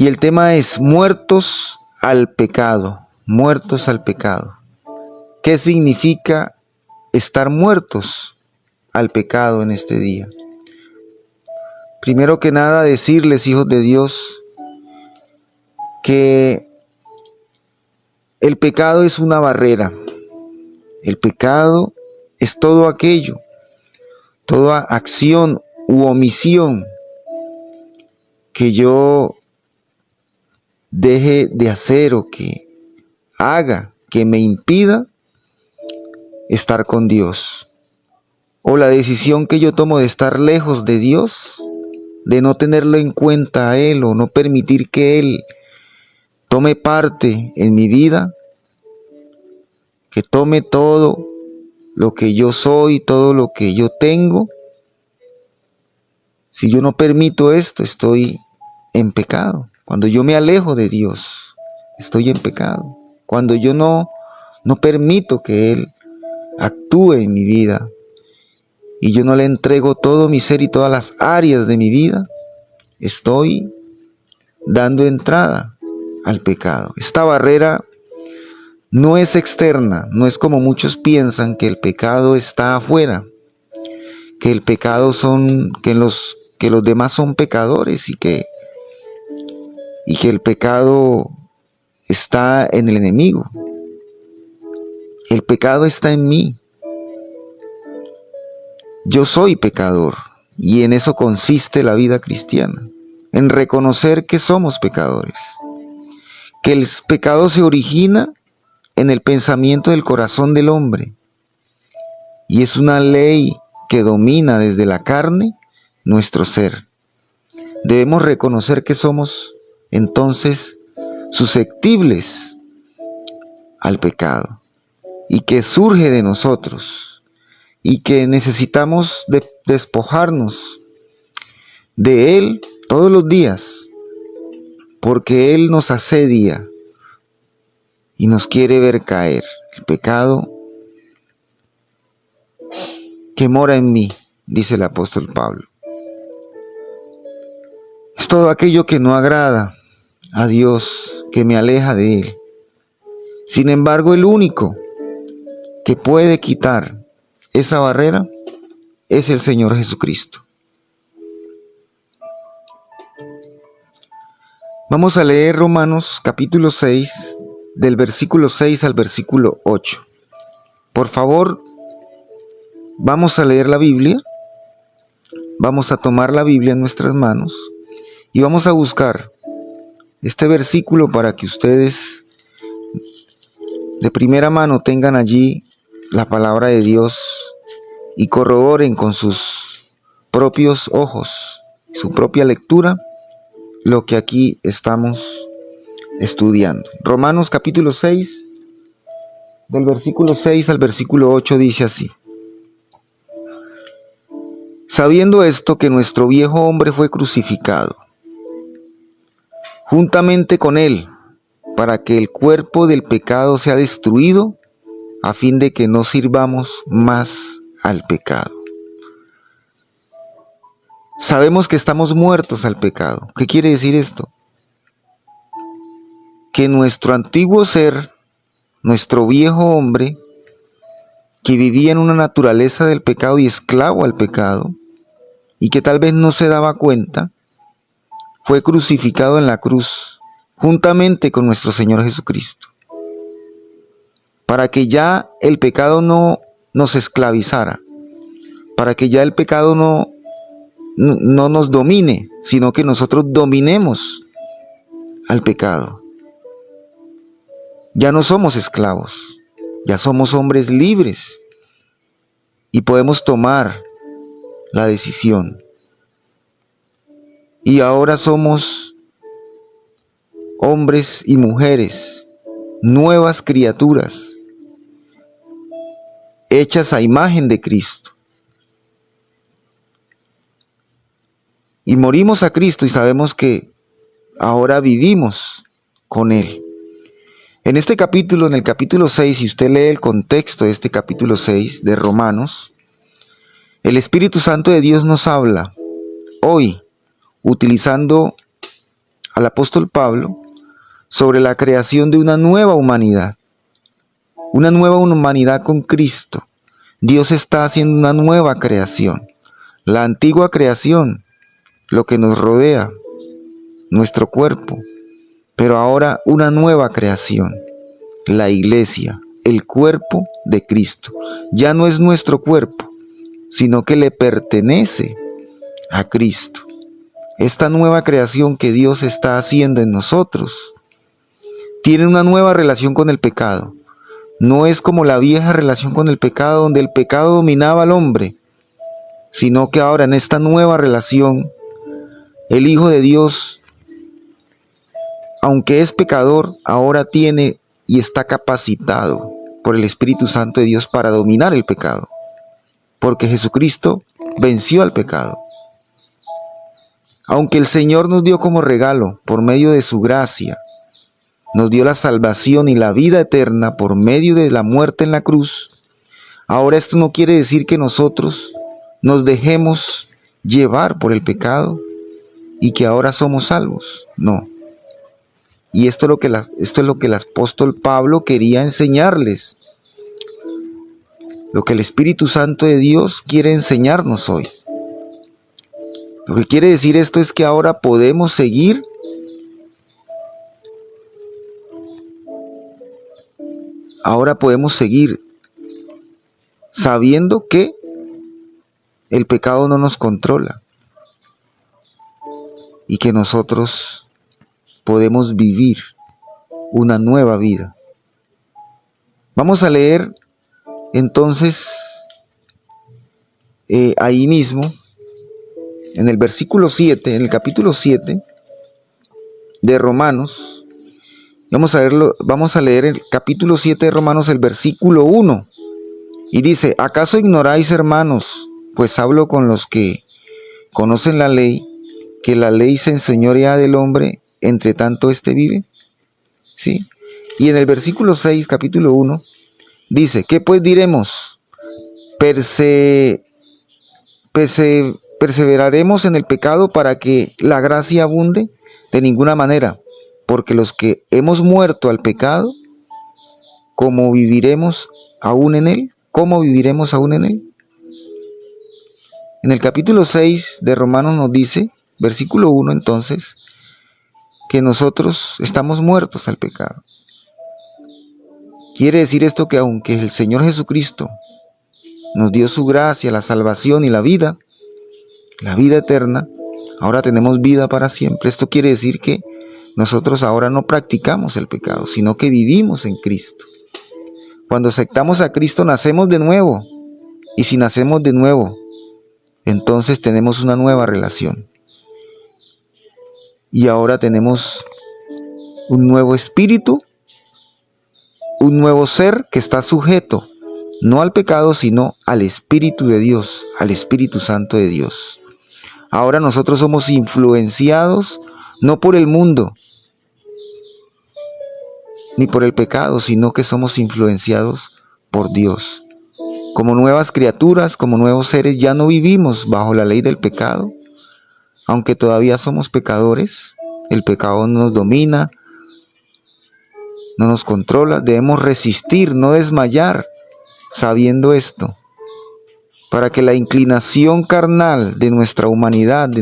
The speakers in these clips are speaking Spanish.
Y el tema es muertos al pecado, muertos al pecado. ¿Qué significa estar muertos al pecado en este día? Primero que nada, decirles, hijos de Dios, que el pecado es una barrera. El pecado es todo aquello, toda acción u omisión que yo deje de hacer o que haga que me impida estar con Dios. O la decisión que yo tomo de estar lejos de Dios, de no tenerlo en cuenta a Él o no permitir que Él tome parte en mi vida, que tome todo lo que yo soy, todo lo que yo tengo. Si yo no permito esto, estoy en pecado. Cuando yo me alejo de Dios, estoy en pecado. Cuando yo no permito que Él actúe en mi vida y yo no le entrego todo mi ser y todas las áreas de mi vida, estoy dando entrada al pecado. Esta barrera no es externa, no es como muchos piensan que el pecado está afuera, que el pecado que los demás son pecadores y que el pecado está en el enemigo. El pecado está en mí. Yo soy pecador y en eso consiste la vida cristiana, en reconocer que somos pecadores, que el pecado se origina en el pensamiento del corazón del hombre y es una ley que domina desde la carne nuestro ser. Debemos reconocer que somos entonces susceptibles al pecado y que surge de nosotros y que necesitamos despojarnos de él todos los días, porque él nos asedia y nos quiere ver caer. El pecado que mora en mí, dice el apóstol Pablo, es todo aquello que no agrada a Dios, que me aleja de Él. Sin embargo, el único que puede quitar esa barrera es el Señor Jesucristo. Vamos a leer Romanos capítulo 6, del versículo 6 al versículo 8. Por favor, vamos a leer la Biblia, vamos a tomar la Biblia en nuestras manos y vamos a buscar este versículo para que ustedes de primera mano tengan allí la palabra de Dios y corroboren con sus propios ojos, su propia lectura, lo que aquí estamos estudiando. Romanos capítulo 6, del versículo 6 al versículo 8 dice así: sabiendo esto, que nuestro viejo hombre fue crucificado juntamente con él, para que el cuerpo del pecado sea destruido, a fin de que no sirvamos más al pecado. Sabemos que estamos muertos al pecado. ¿Qué quiere decir esto? Que nuestro antiguo ser, nuestro viejo hombre, que vivía en una naturaleza del pecado y esclavo al pecado, y que tal vez no se daba cuenta, fue crucificado en la cruz, juntamente con nuestro Señor Jesucristo, para que ya el pecado no nos esclavizara, para que ya el pecado no nos domine, sino que nosotros dominemos al pecado. Ya no somos esclavos, ya somos hombres libres y podemos tomar la decisión. Y ahora somos hombres y mujeres, nuevas criaturas, hechas a imagen de Cristo. Y morimos a Cristo y sabemos que ahora vivimos con Él. En este capítulo, en el capítulo 6, si usted lee el contexto de este capítulo 6 de Romanos, el Espíritu Santo de Dios nos habla hoy, utilizando al apóstol Pablo sobre la creación de una nueva humanidad con Cristo. Dios está haciendo una nueva creación. La antigua creación, lo que nos rodea, nuestro cuerpo, pero ahora una nueva creación, la iglesia, el cuerpo de Cristo. Ya no es nuestro cuerpo, sino que le pertenece a Cristo. Esta nueva creación que Dios está haciendo en nosotros tiene una nueva relación con el pecado. No es como la vieja relación con el pecado, donde el pecado dominaba al hombre, sino que ahora en esta nueva relación, el Hijo de Dios, aunque es pecador, ahora tiene y está capacitado por el Espíritu Santo de Dios para dominar el pecado, porque Jesucristo venció al pecado. Aunque el Señor nos dio como regalo, por medio de su gracia, nos dio la salvación y la vida eterna por medio de la muerte en la cruz, ahora esto no quiere decir que nosotros nos dejemos llevar por el pecado y que ahora somos salvos. No. Y esto es lo que el apóstol Pablo quería enseñarles. Lo que el Espíritu Santo de Dios quiere enseñarnos hoy. Lo que quiere decir esto es que ahora podemos seguir sabiendo que el pecado no nos controla y que nosotros podemos vivir una nueva vida. Vamos a leer entonces ahí mismo, en el versículo 7, en el capítulo 7 de Romanos. Vamos a leer el capítulo 7 de Romanos, el versículo 1. Y dice: ¿acaso ignoráis, hermanos, pues hablo con los que conocen la ley, que la ley se enseñorea del hombre, entre tanto éste vive? ¿Sí? Y en el versículo 6, capítulo 1, dice: ¿qué pues diremos? ¿Perseveraremos en el pecado para que la gracia abunde? De ninguna manera, porque los que hemos muerto al pecado, ¿cómo viviremos aún en él? ¿Cómo viviremos aún en él? En el capítulo 6 de Romanos nos dice, versículo 1 entonces, que nosotros estamos muertos al pecado. Quiere decir esto que aunque el Señor Jesucristo nos dio su gracia, la salvación y la vida eterna, ahora tenemos vida para siempre. Esto quiere decir que nosotros ahora no practicamos el pecado, sino que vivimos en Cristo. Cuando aceptamos a Cristo, nacemos de nuevo. Y si nacemos de nuevo, entonces tenemos una nueva relación. Y ahora tenemos un nuevo espíritu, un nuevo ser que está sujeto, no al pecado, sino al Espíritu de Dios, al Espíritu Santo de Dios. Ahora nosotros somos influenciados no por el mundo, ni por el pecado, sino que somos influenciados por Dios. Como nuevas criaturas, como nuevos seres, ya no vivimos bajo la ley del pecado. Aunque todavía somos pecadores, el pecado nos domina, no nos controla. Debemos resistir, no desmayar, sabiendo esto, para que la inclinación carnal de nuestra humanidad, de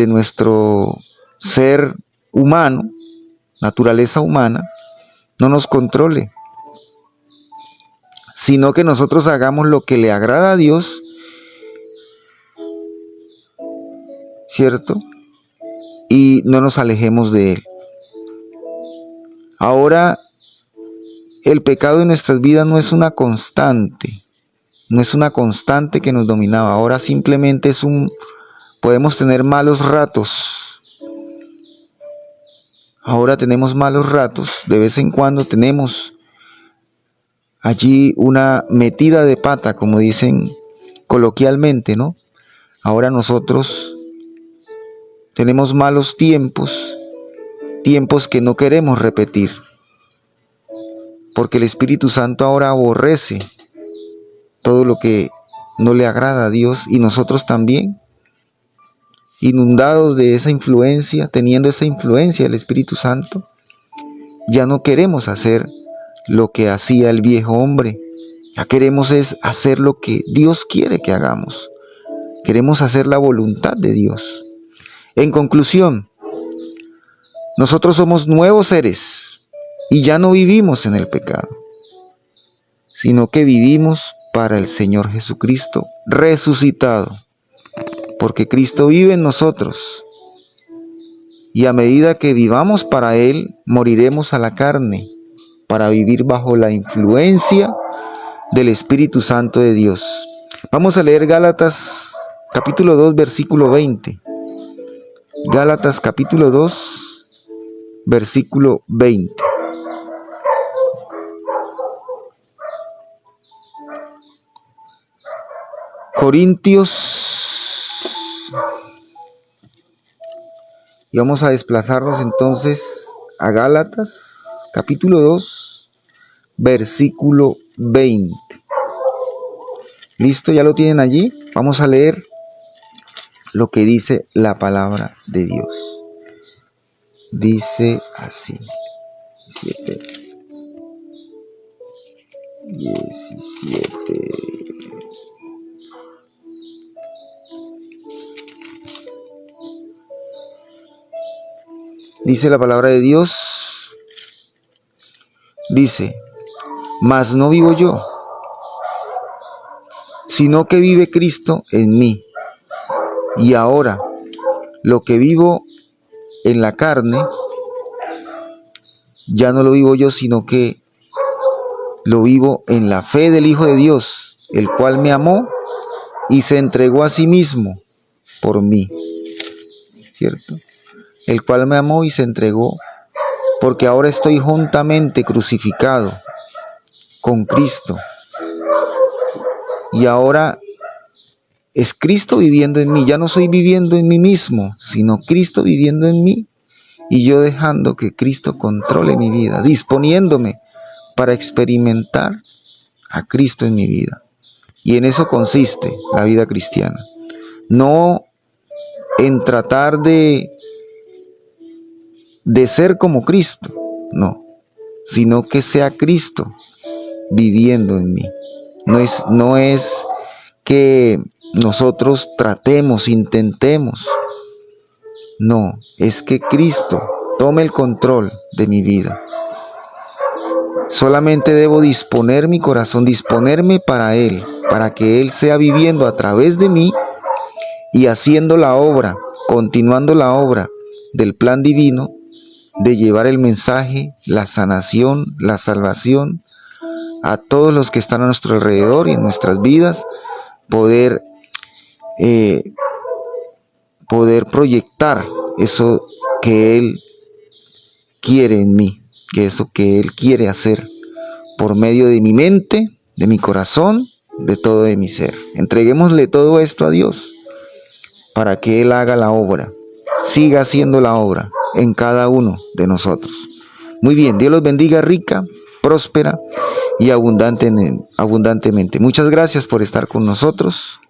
nuestro ser humano, naturaleza humana, no nos controle, sino que nosotros hagamos lo que le agrada a Dios, ¿cierto? Y no nos alejemos de Él. Ahora, el pecado en nuestras vidas no es una constante que nos dominaba. Ahora simplemente podemos tener malos ratos. Ahora tenemos malos ratos, de vez en cuando tenemos allí una metida de pata, como dicen coloquialmente, ¿no? Ahora nosotros tenemos malos tiempos que no queremos repetir, porque el Espíritu Santo ahora aborrece todo lo que no le agrada a Dios y nosotros también. inundados de esa influencia, teniendo esa influencia del Espíritu Santo, ya no queremos hacer lo que hacía el viejo hombre. Ya queremos es hacer lo que Dios quiere que hagamos. Queremos hacer la voluntad de Dios. En conclusión, nosotros somos nuevos seres y ya no vivimos en el pecado, sino que vivimos para el Señor Jesucristo resucitado, porque Cristo vive en nosotros. Y a medida que vivamos para Él, moriremos a la carne, para vivir bajo la influencia del Espíritu Santo de Dios. Vamos a leer Gálatas capítulo 2, versículo 20. Gálatas capítulo 2, versículo 20. Corintios. Y vamos a desplazarnos entonces a Gálatas capítulo 2, versículo 20. ¿Listo? ¿Ya lo tienen allí? Vamos a leer lo que dice la palabra de Dios. Dice así. 17. Dice la palabra de Dios. Dice: mas no vivo yo, sino que vive Cristo en mí. Y ahora, lo que vivo en la carne, ya no lo vivo yo, sino que lo vivo en la fe del Hijo de Dios, el cual me amó y se entregó a sí mismo por mí. ¿Cierto? El cual me amó y se entregó, porque ahora estoy juntamente crucificado con Cristo. Y ahora es Cristo viviendo en mí. Ya no soy viviendo en mí mismo, sino Cristo viviendo en mí. Y yo dejando que Cristo controle mi vida, disponiéndome para experimentar a Cristo en mi vida. Y en eso consiste la vida cristiana. No en tratar de ser como Cristo, no, sino que sea Cristo viviendo en mí. No es que nosotros tratemos, intentemos, no, es que Cristo tome el control de mi vida. Solamente debo disponer mi corazón, disponerme para Él, para que Él sea viviendo a través de mí y haciendo la obra, continuando la obra del plan divino de llevar el mensaje, la sanación, la salvación a todos los que están a nuestro alrededor y en nuestras vidas, poder proyectar eso que Él quiere en mí, que eso que Él quiere hacer por medio de mi mente, de mi corazón, de todo de mi ser. Entreguémosle todo esto a Dios para que Él haga la obra, siga haciendo la obra en cada uno de nosotros. Muy bien, Dios los bendiga rica, próspera y abundantemente. Muchas gracias por estar con nosotros.